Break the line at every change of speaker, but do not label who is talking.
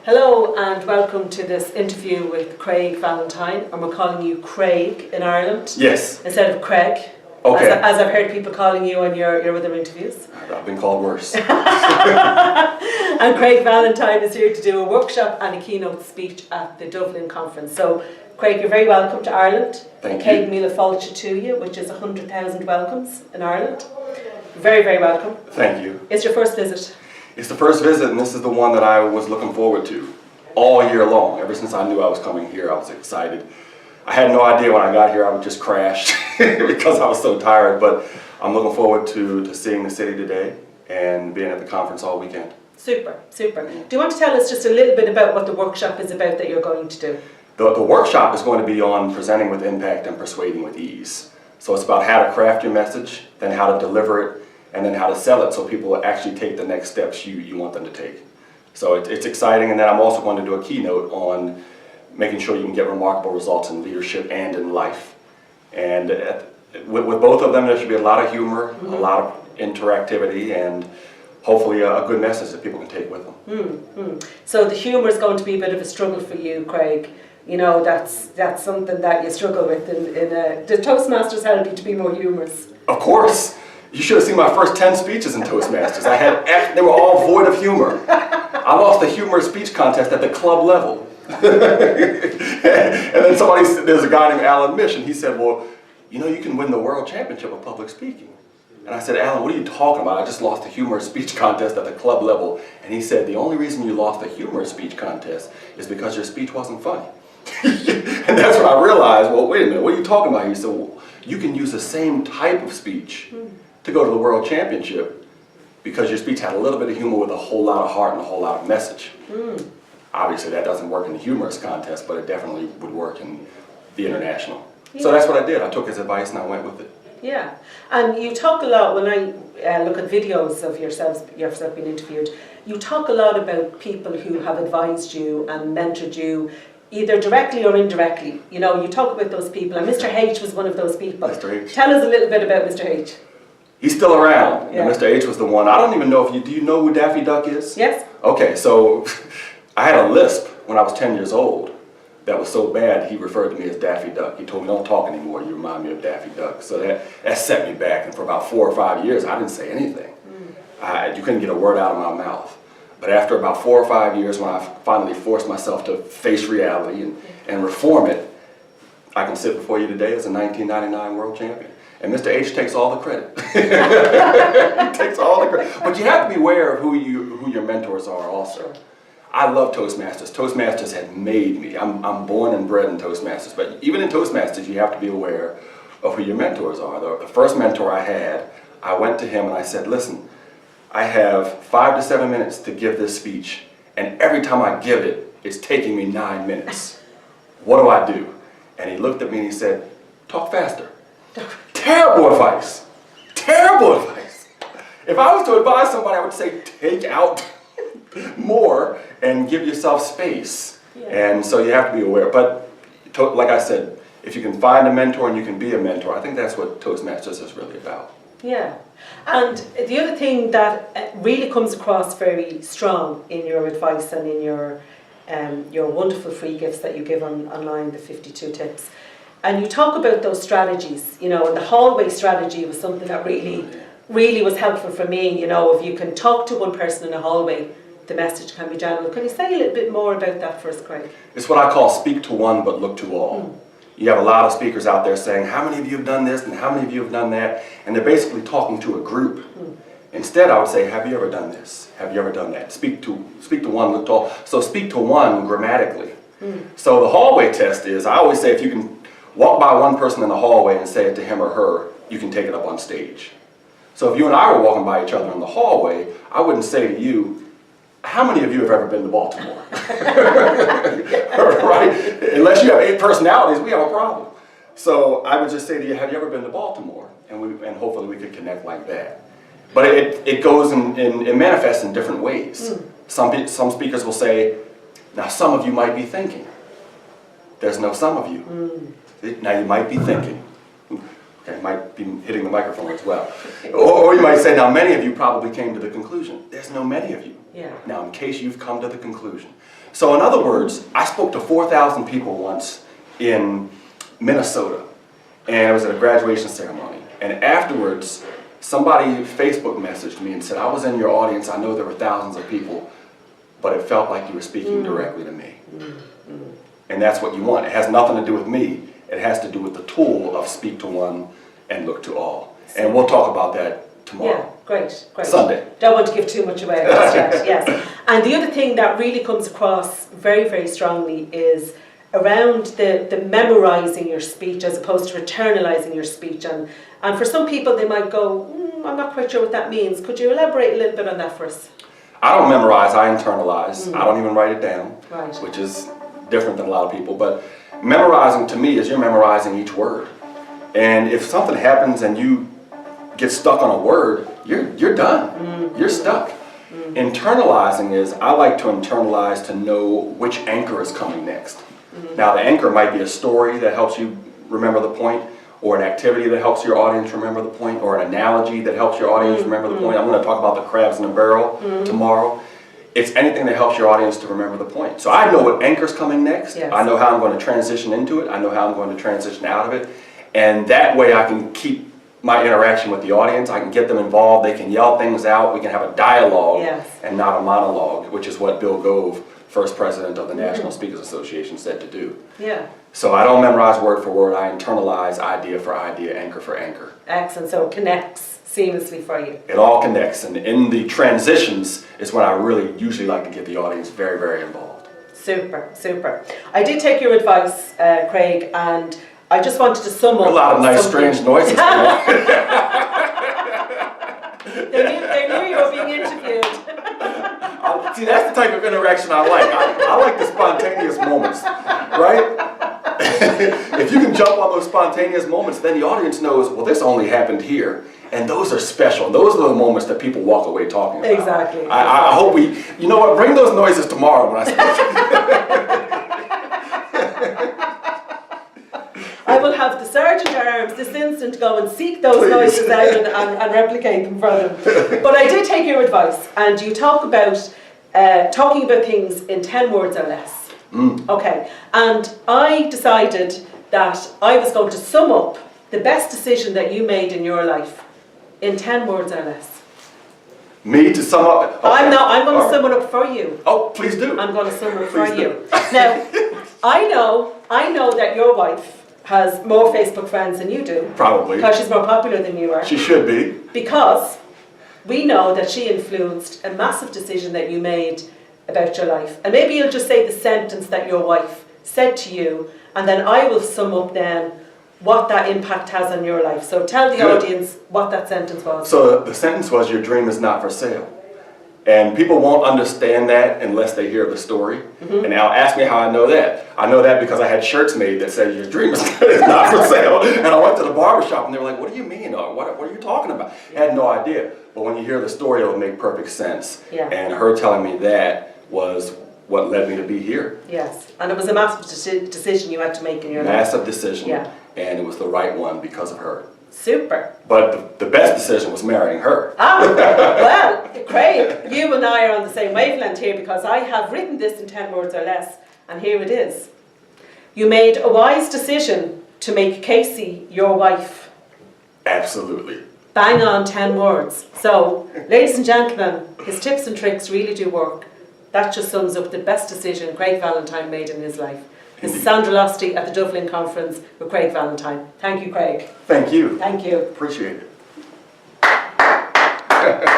Hello and welcome to this interview with Craig Valentine, and we're calling you Craig in Ireland.
Yes.
Instead of Craig.
Okay.
As I've heard people calling you on your other interviews.
I've been called worse.
And Craig Valentine is here to do a workshop and a keynote speech at the Dubhlinn conference. So Craig, you're very welcome to Ireland.
Thank
Céad
you.
Míle Fáilte to you, which is 100,000 welcomes in Ireland. Very, very welcome.
Thank you.
It's your first visit.
It's the first visit, and this is the one that I was looking forward to all year long. Ever since I knew I was coming here, I was excited. I had no idea when I got here I would just crash because I was so tired, but I'm looking forward to seeing the city today and being at the conference all weekend.
Super, super. Do you want to tell us just a little bit about what the workshop is about that you're going to do?
The workshop is going to be on presenting with impact and persuading with ease. So it's about how to craft your message, then how to deliver it, and then how to sell it so people will actually take the next steps you want them to take. So it's exciting, and then I'm also going to do a keynote on making sure you can get remarkable results in leadership and in life. And with both of them, there should be a lot of humor, a lot of interactivity, and hopefully a good message that people can take with them.
So the humour is going to be a bit of a struggle for you, Craig. You know, that's something that you struggle with. The Toastmasters help you to be more humorous.
Of course. You should have seen my first 10 speeches in Toastmasters. They were all void of humor. I lost the humor speech contest at the club level. And then there's a guy named Alan Mish, and he said, well, you know, you can win the world championship of public speaking. And I said, Alan, what are you talking about? I just lost the humor speech contest at the club level. And he said, the only reason you lost the humor speech contest is because your speech wasn't funny. And that's when I realized, well, wait a minute, what are you talking about? He said, well, you can use the same type of speech to go to the world championship because your speech had a little bit of humor with a whole lot of heart and a whole lot of message. Obviously that doesn't work in the humorous contest, but it definitely would work in the international. Yeah. So that's what I did. I took his advice and I went with it.
Yeah, and you talk a lot, when I look at videos of yourself being interviewed, you talk a lot about people who have advised you and mentored you, either directly or indirectly. You know, you talk about those people, and Mr. H was one of those people.
Mr. H.
Tell us a little bit about Mr. H.
He's still around.
Yeah.
And Mr. H was the one. I don't even know do you know who Daffy Duck is?
Yes.
Okay, so I had a lisp when I was 10 years old that was so bad he referred to me as Daffy Duck. He told me, don't talk anymore, you remind me of Daffy Duck. So that set me back, and for about 4 or 5 years I didn't say anything. You couldn't get a word out of my mouth. But after about 4 or 5 years, when I finally forced myself to face reality and reform it, I can sit before you today as a 1999 world champion. And Mr. H takes all the credit. He takes all the credit. But you have to be aware of who your mentors are also. I love Toastmasters. Toastmasters had made me. I'm born and bred in Toastmasters. But even in Toastmasters, you have to be aware of who your mentors are. The first mentor I had, I went to him and I said, listen, I have 5 to 7 minutes to give this speech, and every time I give it, it's taking me 9 minutes. What do I do? And he looked at me and he said, talk faster. Terrible advice. Terrible advice. If I was to advise somebody, I would say take out more and give yourself space. Yeah. And so you have to be aware. But like I said, if you can find a mentor and you can be a mentor, I think that's what Toastmasters is really about.
Yeah. And the other thing that really comes across very strong in your advice and in your wonderful free gifts that you give online, the 52 tips, and you talk about those strategies, you know, and the hallway strategy was something that really was helpful for me. You know, if you can talk to one person in a hallway, the message can be general. Can you say a little bit more about that for us, Craig? It's
what I call speak to one but look to all. You have a lot of speakers out there saying, how many of you have done this and how many of you have done that? And they're basically talking to a group. Instead, I would say, have you ever done this? Have you ever done that? Speak to one, look to all. So speak to one grammatically. So the hallway test is, I always say, if you can walk by one person in the hallway and say it to him or her, you can take it up on stage. So if you and I were walking by each other in the hallway, I wouldn't say to you, how many of you have ever been to Baltimore? Right? Unless you have 8 personalities, we have a problem. So I would just say to you, have you ever been to Baltimore? And hopefully we could connect like that. But it goes it manifests in different ways. Some speakers will say, now some of you might be thinking. There's no some of you. Now you might be thinking. Okay, might be hitting the microphone as well. Or you might say, now many of you probably came to the conclusion. There's no many of you.
Yeah.
Now in case you've come to the conclusion. So in other words, I spoke to 4,000 people once in Minnesota, and it was at a graduation ceremony. And afterwards, somebody Facebook messaged me and said, I was in your audience, I know there were thousands of people, but it felt like you were speaking directly to me. And that's what you want. It has nothing to do with me. It has to do with the tool of speak to one and look to all. And we'll talk about that tomorrow.
Yeah, great.
Sunday.
Don't want to give too much away just yet, yes. And the other thing that really comes across very, very strongly is around the memorising your speech as opposed to internalising your speech. And for some people they might go, I'm not quite sure what that means. Could you elaborate a little bit on that for us?
I don't memorize, I internalize. I don't even write it down,
Right.
which is different than a lot of people. But memorizing to me is you're memorizing each word. And if something happens and you get stuck on a word, you're done. You're stuck. Internalizing is, I like to internalize to know which anchor is coming next. Now the anchor might be a story that helps you remember the point, or an activity that helps your audience remember the point, or an analogy that helps your audience remember the point. I'm going to talk about the crabs in a barrel tomorrow. It's anything that helps your audience to remember the point. So I know what anchor's coming next.
Yes.
I know how I'm going to transition into it. I know how I'm going to transition out of it. And that way I can keep my interaction with the audience. I can get them involved. They can yell things out. We can have a dialogue and not a monologue, which is what Bill Gove, first president of the National Speakers Association, said to do.
Yeah.
So I don't memorize word for word. I internalize idea for idea, anchor for anchor.
Excellent. So it connects seamlessly for you.
It all connects. And in the transitions is when I really usually like to get the audience very, very involved.
Super, super. I did take your advice, Craig, and I just wanted to sum up.
A lot of nice,
something.
strange noises.
They knew you were being interviewed.
See, that's the type of interaction I like. I like the spontaneous moments, right? If you can jump on those spontaneous moments, then the audience knows, well, this only happened here. And those are special. Those are the moments that people walk away talking about.
Exactly.
I hope you know what, bring those noises tomorrow when I speak.
I will have the Sergeant at Arms this instant go and seek those noises out and replicate them for them. But I did take your advice, and you talk about talking about things in 10 words or less. Okay, and I decided that I was going to sum up the best decision that you made in your life in 10 words or less.
Me to sum up? Okay.
I'm going to sum it up for you.
Oh, please do.
I'm going to sum it up for
Please
you. Now, I know that your wife has more Facebook friends than you do.
Probably.
Because she's more popular than you are.
She should be.
Because we know that she influenced a massive decision that you made about your life. And maybe you'll just say the sentence that your wife said to you, and then I will sum up then what that impact has on your life. So tell the audience what that sentence was.
So the sentence was, your dream is not for sale. And people won't understand that unless they hear the story. And now ask me how I know that. I know that because I had shirts made that said, your dream is not for sale. And I went to the barbershop and they were like, what do you mean? What are you talking about? I had no idea. But when you hear the story, it'll make perfect sense.
Yeah.
And her telling me that was what led me to be here.
Yes, and it was a massive decision you had to make in your life.
Massive decision.
Yeah.
And it was the right one because of her.
Super.
But the best decision was marrying her.
Well, Craig, you and I are on the same wavelength here because I have written this in 10 words or less, and here it is. You made a wise decision to make Casey your wife.
Absolutely.
Bang on 10 words. So, ladies and gentlemen, his tips and tricks really do work. That just sums up the best decision Craig Valentine made in his life. This is Sandra Losty at the Dubhlinn conference with Craig Valentine. Thank you, Craig.
Thank you.
Thank you.
Appreciate it.